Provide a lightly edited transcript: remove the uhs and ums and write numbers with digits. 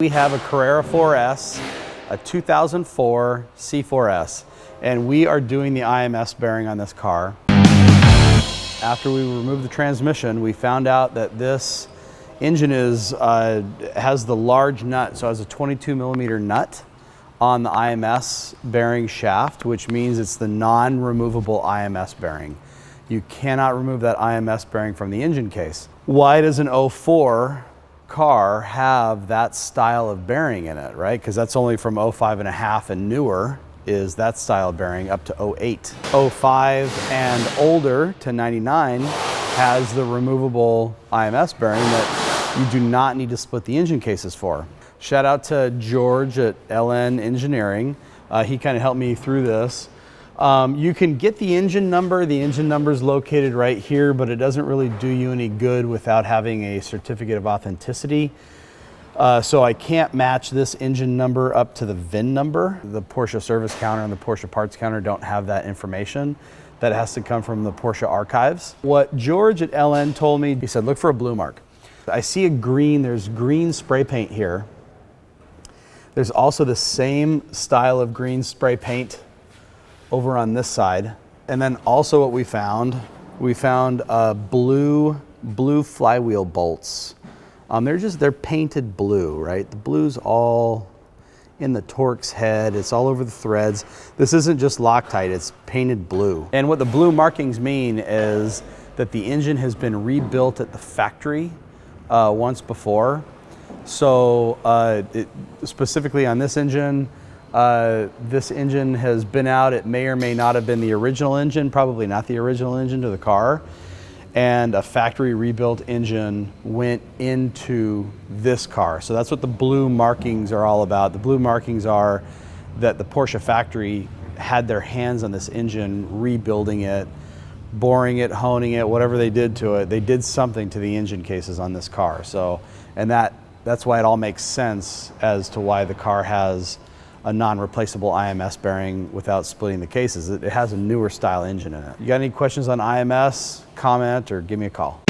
We have a Carrera 4S, a 2004 C4S, and we are doing the IMS bearing on this car. After we removed the transmission, we found out that this engine has the large nut, so it has a 22 millimeter nut on the IMS bearing shaft, which means it's the non-removable IMS bearing. You cannot remove that IMS bearing from the engine case. Why does an 04 car have that style of bearing in it, right? Because that's only from 05 and a half and newer is that style bearing up to 08. 05 and older to 99 has the removable IMS bearing that you do not need to split the engine cases for. Shout out to George at LN Engineering. He kind of helped me through this. You can get the engine number. The engine number is located right here, but it doesn't really do you any good without having a certificate of authenticity. So I can't match this engine number up to the VIN number. The Porsche service counter and the Porsche parts counter don't have that information. That has to come from the Porsche archives. What George at LN told me, he said, look for a blue mark. I see a green, there's green spray paint here. There's also the same style of green spray paint over on this side. And then also what we found blue flywheel bolts. They're painted blue, right? The blue's all in the Torx head. It's all over the threads. This isn't just Loctite, it's painted blue. And what the blue markings mean is that the engine has been rebuilt at the factory once before. So specifically on this engine has been out. It may or may not have been the original engine, probably not the original engine to the car. And a factory rebuilt engine went into this car. So that's what the blue markings are all about. The blue markings are that the Porsche factory had their hands on this engine, rebuilding it, boring it, honing it, whatever they did to it. They did something to the engine cases on this car. So, and that's why it all makes sense as to why the car has a non-replaceable IMS bearing without splitting the cases. It has a newer style engine in it. You got any questions on IMS, comment or give me a call.